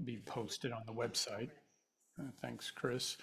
be posted on the website. Thanks, Chris.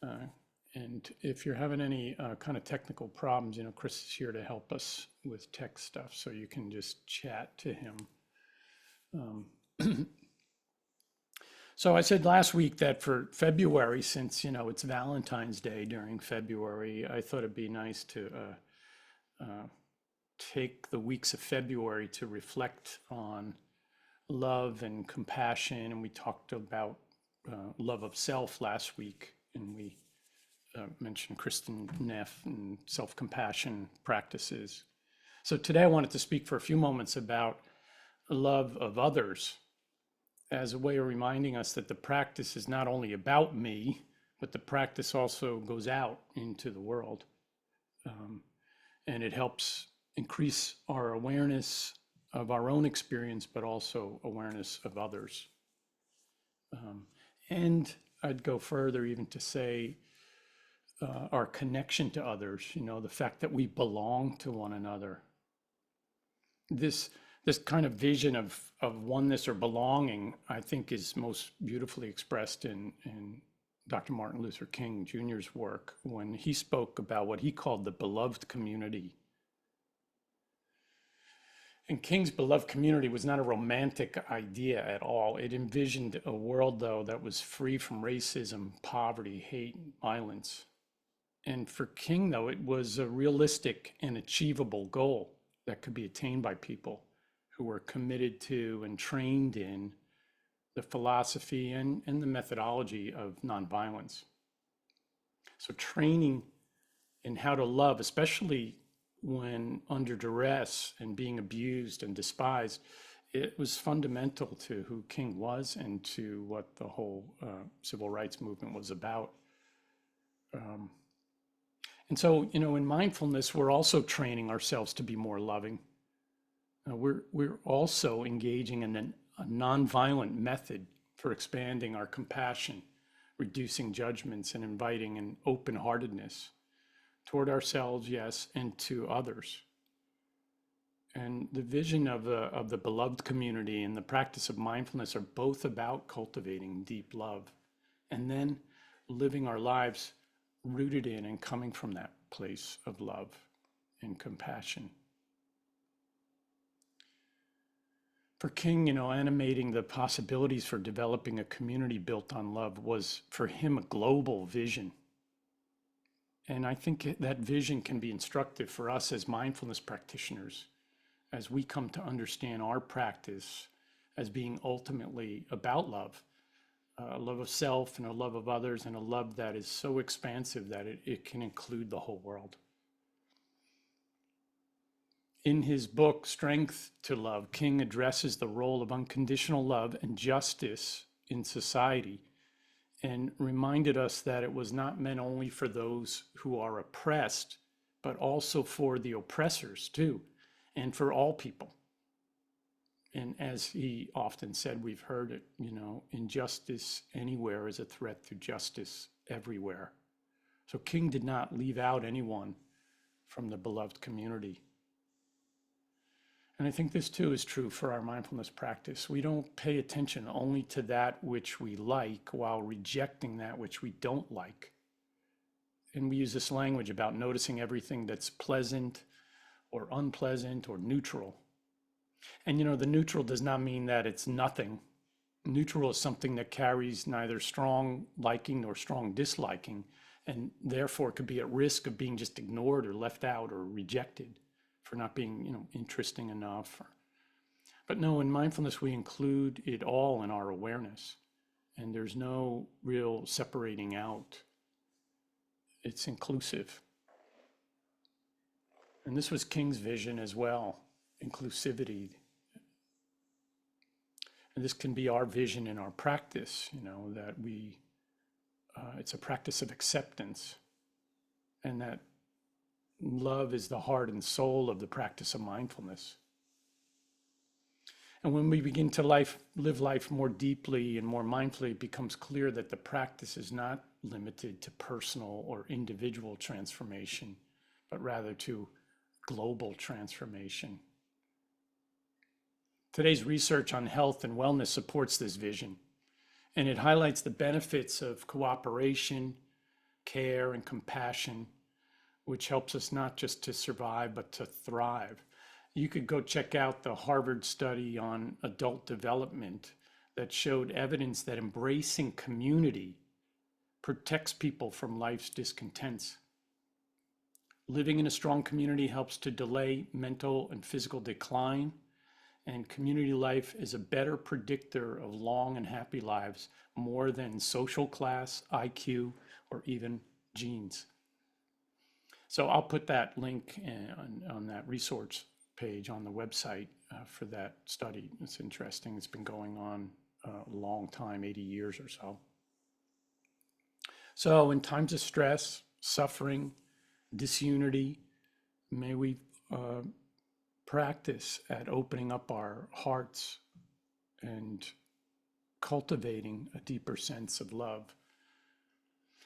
Uh, and if you're having any kind of technical problems, Chris is here to help us with tech stuff, so you can just chat to him. Um, so I said last week that for February, since it's Valentine's Day during February, I thought it'd be nice to take the weeks of February to reflect on love and compassion. And we talked about love of self last week, and we mentioned Kristen Neff and self-compassion practices. So today I wanted to speak for a few moments about love of others as a way of reminding us that the practice is not only about me, but the practice also goes out into the world. And it helps increase our awareness of our own experience, but also awareness of others. And I'd go further even to say our connection to others, the fact that we belong to one another. This kind of vision of oneness or belonging, I think, is most beautifully expressed in Dr. Martin Luther King Jr.'s work when he spoke about what he called the beloved community. And King's beloved community was not a romantic idea at all. It envisioned a world, though, that was free from racism, poverty, hate, and violence. And for King, though, it was a realistic and achievable goal that could be attained by people who were committed to and trained in the philosophy and the methodology of nonviolence. So training in how to love, especially when under duress and being abused and despised, it was fundamental to who King was and to what the whole civil rights movement was about. And so, in mindfulness, we're also training ourselves to be more loving. We're also engaging in a nonviolent method for expanding our compassion, reducing judgments, and inviting an open-heartedness toward ourselves, yes, and to others. And the vision of the beloved community and the practice of mindfulness are both about cultivating deep love and then living our lives rooted in and coming from that place of love and compassion. For King, animating the possibilities for developing a community built on love was for him a global vision. And I think that vision can be instructive for us as mindfulness practitioners as we come to understand our practice as being ultimately about love, a love of self and a love of others, and a love that is so expansive that it can include the whole world. In his book, Strength to Love, King addresses the role of unconditional love and justice in society and reminded us that it was not meant only for those who are oppressed, but also for the oppressors too, and for all people. And as he often said, we've heard it, injustice anywhere is a threat to justice everywhere. So King did not leave out anyone from the beloved community. And I think this too is true for our mindfulness practice. We don't pay attention only to that which we like while rejecting that which we don't like. And we use this language about noticing everything that's pleasant or unpleasant or neutral. And the neutral does not mean that it's nothing. Neutral is something that carries neither strong liking nor strong disliking, and therefore could be at risk of being just ignored or left out or rejected for not being, interesting enough. But no, in mindfulness, we include it all in our awareness, and there's no real separating out. It's inclusive. And this was King's vision as well, inclusivity. And this can be our vision in our practice, that it's a practice of acceptance, and that love is the heart and soul of the practice of mindfulness. And when we begin to live life more deeply and more mindfully, it becomes clear that the practice is not limited to personal or individual transformation, but rather to global transformation. Today's research on health and wellness supports this vision. And it highlights the benefits of cooperation, care, and compassion, which helps us not just to survive, but to thrive. You could go check out the Harvard study on adult development that showed evidence that embracing community protects people from life's discontents. Living in a strong community helps to delay mental and physical decline, and community life is a better predictor of long and happy lives more than social class, IQ, or even genes. So I'll put that link on that resource page on the website for that study. It's interesting. It's been going on a long time, 80 years or so. So in times of stress, suffering, disunity, may we practice at opening up our hearts and cultivating a deeper sense of love.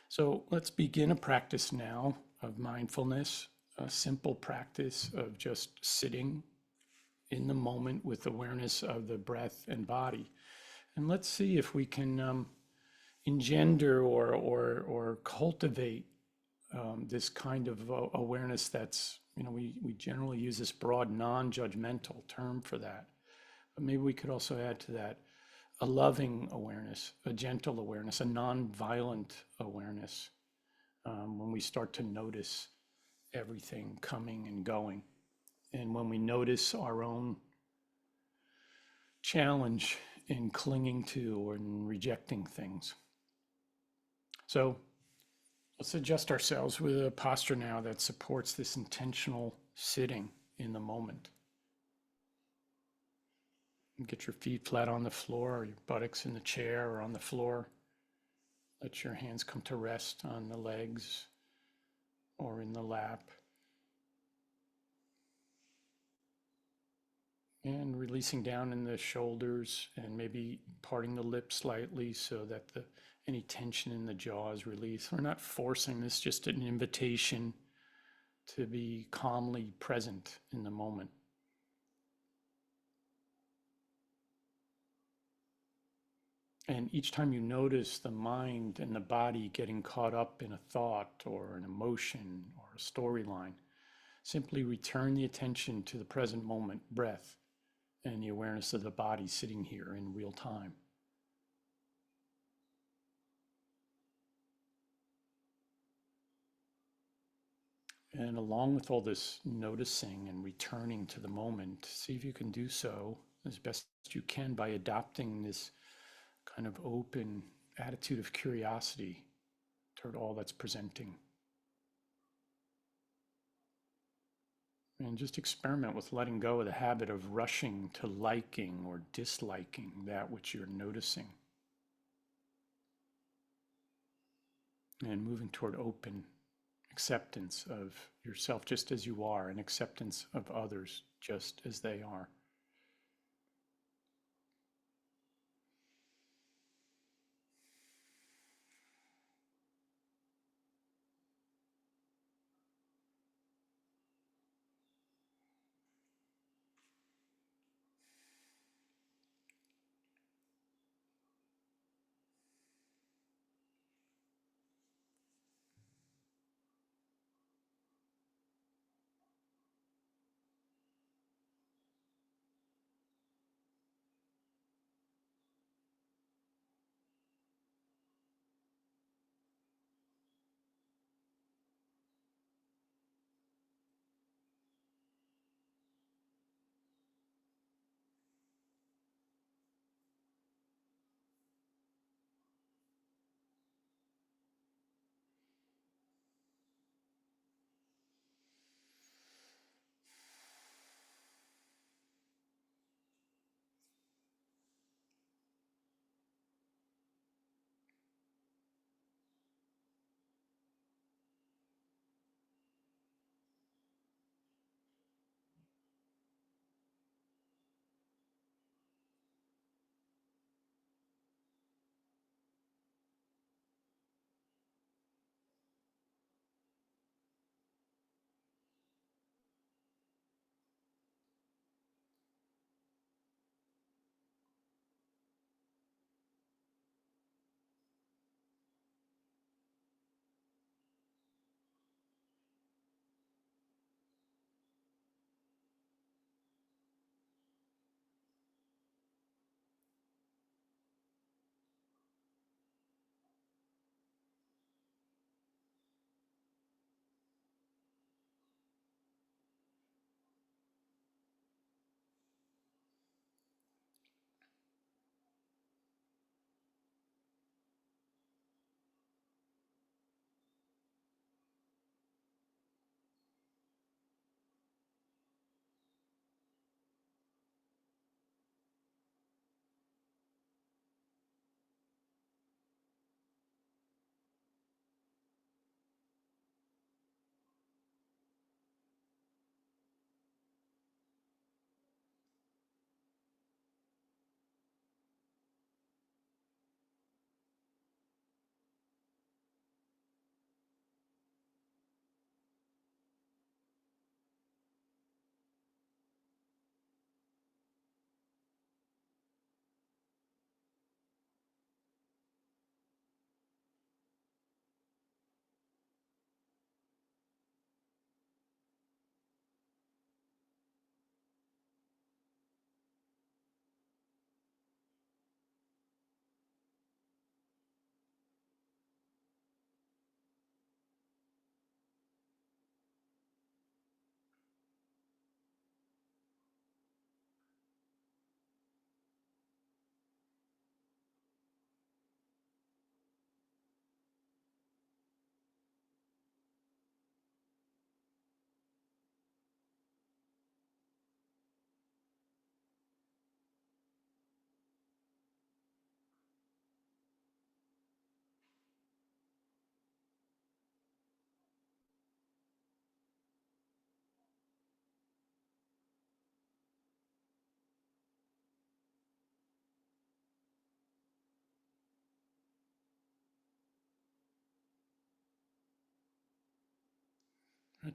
So let's begin a practice now of mindfulness, a simple practice of just sitting in the moment with awareness of the breath and body. And let's see if we can engender or cultivate this kind of awareness that's, we generally use this broad non-judgmental term for that. But maybe we could also add to that a loving awareness, a gentle awareness, a non-violent awareness when we start to notice everything coming and going. And when we notice our own challenge in clinging to or in rejecting things. So let's adjust ourselves with a posture now that supports this intentional sitting in the moment. Get your feet flat on the floor, or your buttocks in the chair or on the floor. Let your hands come to rest on the legs or in the lap. And releasing down in the shoulders and maybe parting the lips slightly so that any tension in the jaw is released. We're not forcing this, just an invitation to be calmly present in the moment. And each time you notice the mind and the body getting caught up in a thought or an emotion or a storyline, simply return the attention to the present moment, breath, and the awareness of the body sitting here in real time. And along with all this noticing and returning to the moment, see if you can do so as best you can by adopting this kind of open attitude of curiosity toward all that's presenting. And just experiment with letting go of the habit of rushing to liking or disliking that which you're noticing. And moving toward open acceptance of yourself just as you are, and acceptance of others just as they are.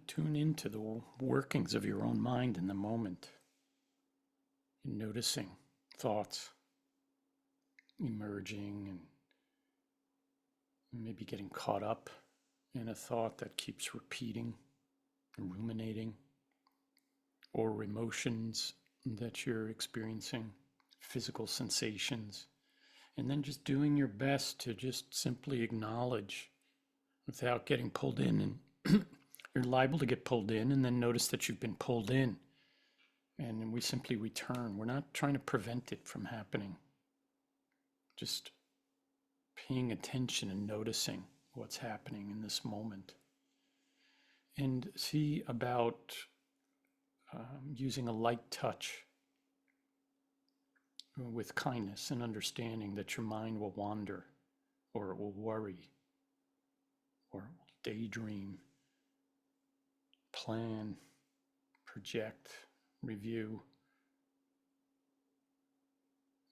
Tune into the workings of your own mind in the moment. You're noticing thoughts emerging and maybe getting caught up in a thought that keeps repeating, ruminating, or emotions that you're experiencing, physical sensations, and then just doing your best to just simply acknowledge without getting pulled in. And you're liable to get pulled in and then notice that you've been pulled in. And then we simply return. We're not trying to prevent it from happening. Just paying attention and noticing what's happening in this moment. And see about using a light touch with kindness and understanding that your mind will wander, or it will worry, or it will daydream, plan, project, review.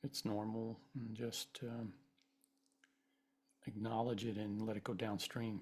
It's normal, and just acknowledge it and let it go downstream.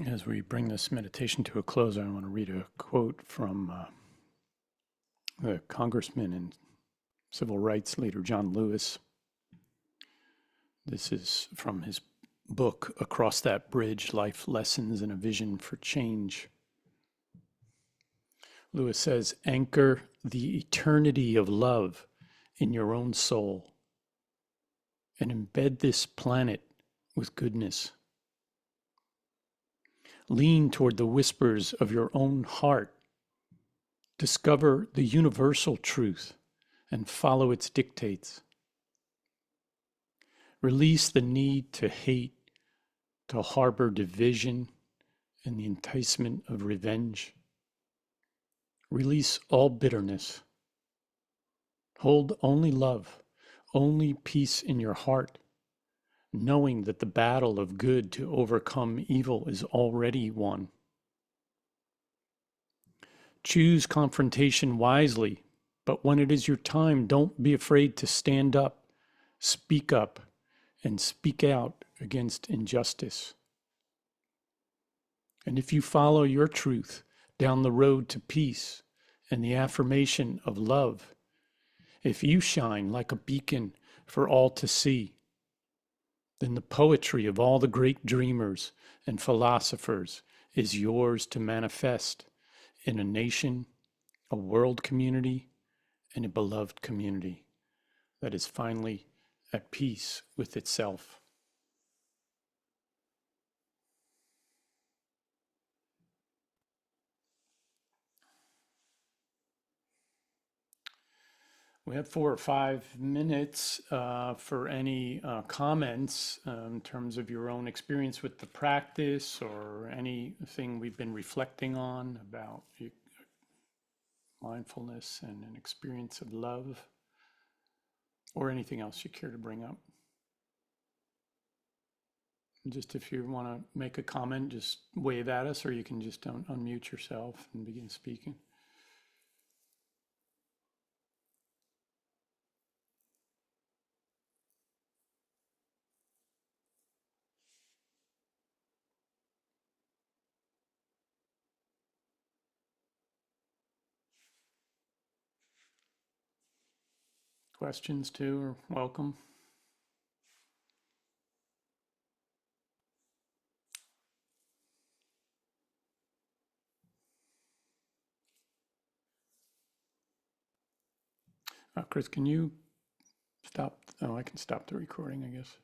As we bring this meditation to a close, I want to read a quote from the Congressman and civil rights leader John Lewis. This is from his book, Across That Bridge, Life Lessons and a Vision for Change. Lewis says, anchor the eternity of love in your own soul and embed this planet with goodness. Lean toward the whispers of your own heart. Discover the universal truth and follow its dictates. Release the need to hate, to harbor division and the enticement of revenge. Release all bitterness. Hold only love, only peace in your heart, knowing that the battle of good to overcome evil is already won. Choose confrontation wisely, but when it is your time, don't be afraid to stand up, and speak out against injustice. And if you follow your truth down the road to peace and the affirmation of love, if you shine like a beacon for all to see, then the poetry of all the great dreamers and philosophers is yours to manifest in a nation, a world community, and a beloved community that is finally at peace with itself. We have 4 or 5 minutes for any comments in terms of your own experience with the practice or anything we've been reflecting on about mindfulness and an experience of love, or anything else you care to bring up. Just if you want to make a comment, just wave at us, or you can just unmute yourself and begin speaking. Questions too are welcome. Chris, can you stop? Oh, I can stop the recording, I guess.